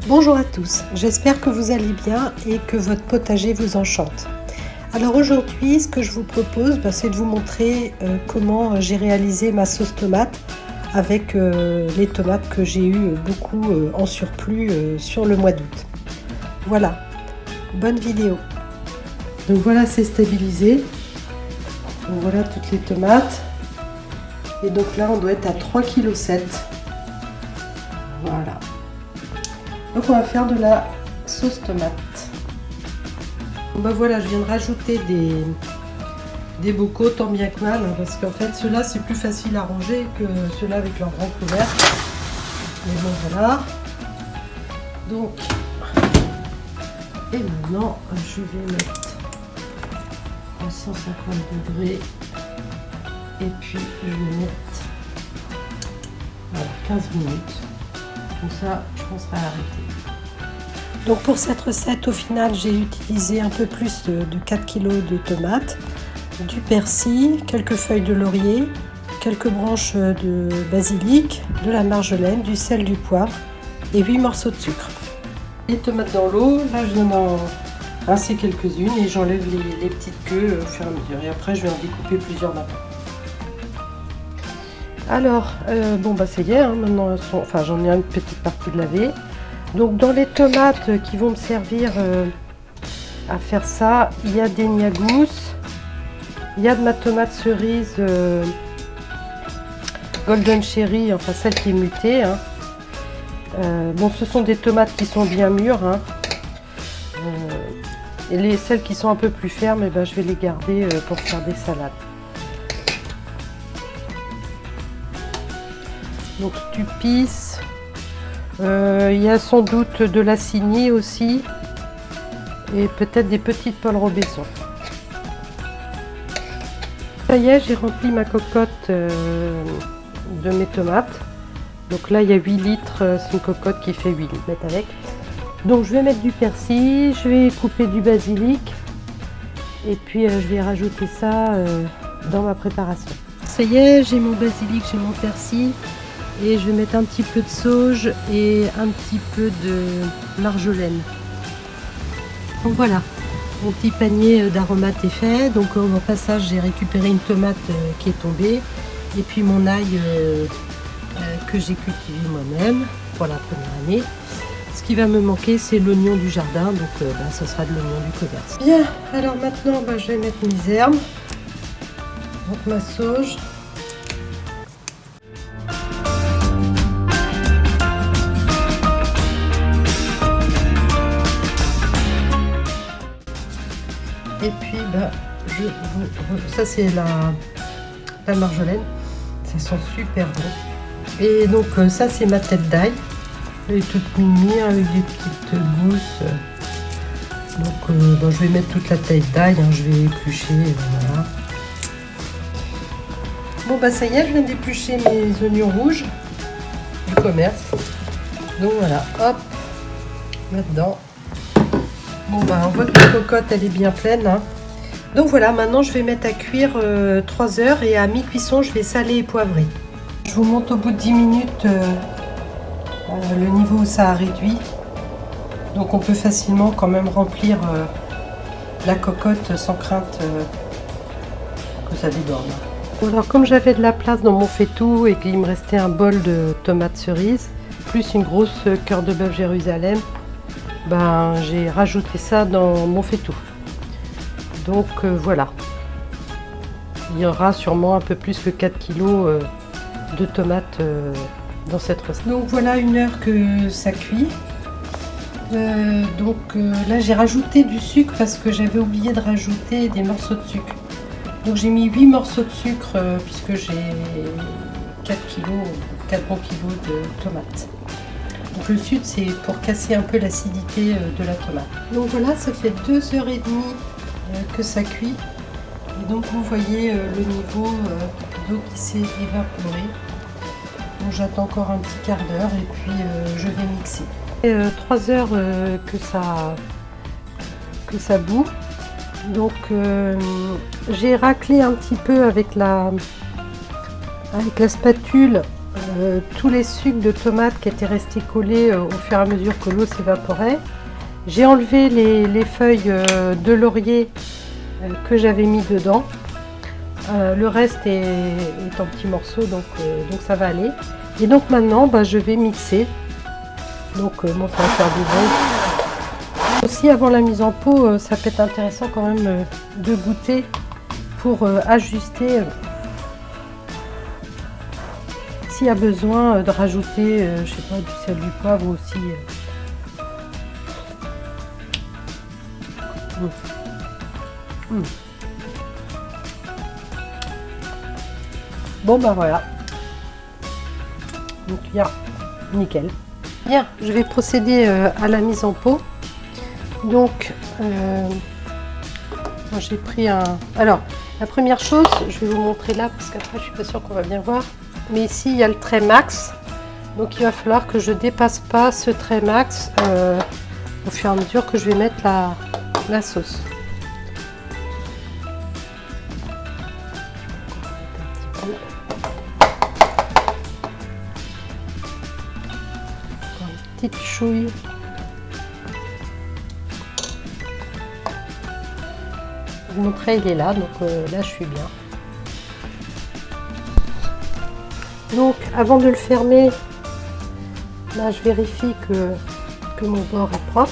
Bonjour à tous, j'espère que vous allez bien et que votre potager vous enchante. Alors aujourd'hui, ce que je vous propose, c'est de vous montrer comment j'ai réalisé ma sauce tomate avec les tomates que j'ai eu beaucoup en surplus sur le mois d'août. Voilà, bonne vidéo. Donc voilà, c'est stabilisé. Donc voilà toutes les tomates. Et donc là, on doit être à 3,7 kg. Voilà. Donc on va faire de la sauce tomate. Voilà, je viens de rajouter des bocaux tant bien que mal, parce qu'en fait ceux-là c'est plus facile à ranger que ceux-là avec leur grand couvercle. Mais bon voilà. Donc, et maintenant je vais mettre à 150 degrés et puis je vais mettre 15 minutes. Comme ça, je penserai à arrêter. Donc pour cette recette, au final, j'ai utilisé un peu plus de 4 kg de tomates, du persil, quelques feuilles de laurier, quelques branches de basilic, de la marjolaine, du sel, du poivre et 8 morceaux de sucre. Les tomates dans l'eau, là je viens d'en rincer quelques-unes et j'enlève les petites queues au fur et à mesure. Et après, je vais en découper plusieurs maintenant. Alors, ça y est, hein, maintenant j'en ai une petite partie de lavée. Donc dans les tomates qui vont me servir à faire ça, il y a des niagous, il y a de ma tomate cerise golden cherry, enfin celle qui est mutée. Hein. Ce sont des tomates qui sont bien mûres. Hein. Et celles qui sont un peu plus fermes, je vais les garder pour faire des salades. Donc Stupis, il y a sans doute de l'acini aussi et peut-être des petites Paul Robesson. Ça y est, j'ai rempli ma cocotte de mes tomates. Donc là il y a 8 litres, c'est une cocotte qui fait 8 litres avec. Donc je vais mettre du persil, je vais couper du basilic et puis je vais rajouter ça dans ma préparation. Ça y est, j'ai mon basilic, j'ai mon persil. Et je vais mettre un petit peu de sauge et un petit peu de marjolaine. Donc voilà, mon petit panier d'aromates est fait. Donc au passage, j'ai récupéré une tomate qui est tombée. Et puis mon ail que j'ai cultivé moi-même pour la première année. Ce qui va me manquer, c'est l'oignon du jardin. Donc ce sera de l'oignon du commerce. Bien, alors maintenant, je vais mettre mes herbes. Donc ma sauge. Et puis ça c'est la marjolaine, ça sent super bon. Et donc ça c'est ma tête d'ail, elle est toute mimi avec des petites gousses. Donc je vais mettre toute la tête d'ail, hein, je vais éplucher, voilà. Bon ça y est, je viens d'éplucher mes oignons rouges du commerce. Donc voilà, hop, là-dedans. On voit que la cocotte elle est bien pleine. Hein. Donc voilà, maintenant je vais mettre à cuire 3 heures et à mi-cuisson je vais saler et poivrer. Je vous montre au bout de 10 minutes le niveau où ça a réduit. Donc on peut facilement quand même remplir la cocotte sans crainte que ça déborde. Alors comme j'avais de la place dans mon faitout et qu'il me restait un bol de tomates cerises, plus une grosse cœur de bœuf Jérusalem, j'ai rajouté ça dans mon faitout. Donc voilà, il y aura sûrement un peu plus que 4 kg de tomates dans cette recette. Donc voilà 1 heure que ça cuit. Là j'ai rajouté du sucre parce que j'avais oublié de rajouter des morceaux de sucre. Donc j'ai mis 8 morceaux de sucre puisque j'ai 4 bons kilos de tomates. Donc le sucre c'est pour casser un peu l'acidité de la tomate. Donc voilà, ça fait 2h30 que ça cuit. Et donc vous voyez le niveau d'eau qui s'est évaporé. Donc j'attends encore un petit quart d'heure et puis je vais mixer. 3 heures que ça bout. Donc j'ai raclé un petit peu avec la spatule tous les sucs de tomates qui étaient restés collés au fur et à mesure que l'eau s'évaporait. J'ai enlevé les feuilles de laurier que j'avais mis dedans. Le reste est en petits morceaux, donc ça va aller. Et donc maintenant, je vais mixer. Donc bon, ça va faire du bruit. Aussi, avant la mise en pot, ça peut être intéressant quand même de goûter pour ajuster. S'il y a besoin de rajouter, je sais pas, du sel, du poivre aussi. Bon voilà. Donc bien, nickel. Bien, je vais procéder à la mise en pot. Donc, j'ai pris un... Alors, la première chose, je vais vous montrer là, parce qu'après je suis pas sûre qu'on va bien voir. Mais ici, il y a le trait max. Donc, il va falloir que je dépasse pas ce trait max au fur et à mesure que je vais mettre la sauce. Une petite chouille. Mon trait il est là, donc là je suis bien. Donc avant de le fermer, là je vérifie que mon bord est propre.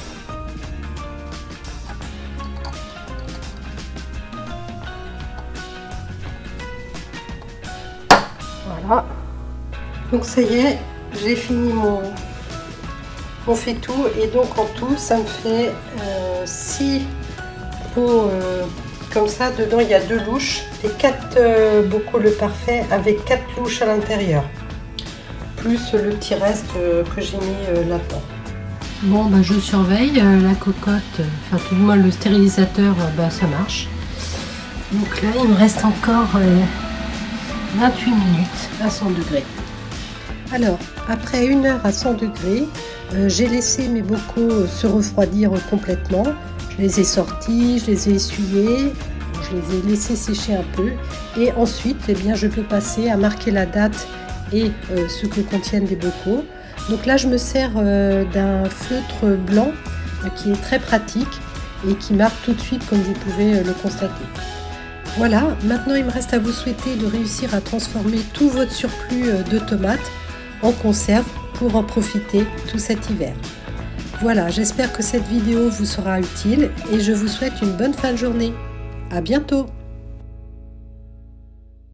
Voilà. Donc ça y est, j'ai fini mon faitout et donc en tout ça me fait 6 pots comme ça. Dedans il y a 2 louches et 4 bocaux le parfait avec 4 louches à l'intérieur, plus le petit reste que j'ai mis là-dedans. Bon je surveille la cocotte, enfin tout du moins le stérilisateur, ça marche. Donc là il me reste encore 28 minutes à 100 degrés. Alors après 1 heure à 100 degrés, j'ai laissé mes bocaux se refroidir complètement. Je les ai sortis, je les ai essuyés, je les ai laissés sécher un peu. Et ensuite, je peux passer à marquer la date et ce que contiennent les bocaux. Donc là, je me sers d'un feutre blanc qui est très pratique et qui marque tout de suite, comme vous pouvez le constater. Voilà, maintenant il me reste à vous souhaiter de réussir à transformer tout votre surplus de tomates en conserve pour en profiter tout cet hiver. Voilà, j'espère que cette vidéo vous sera utile et je vous souhaite une bonne fin de journée. À bientôt!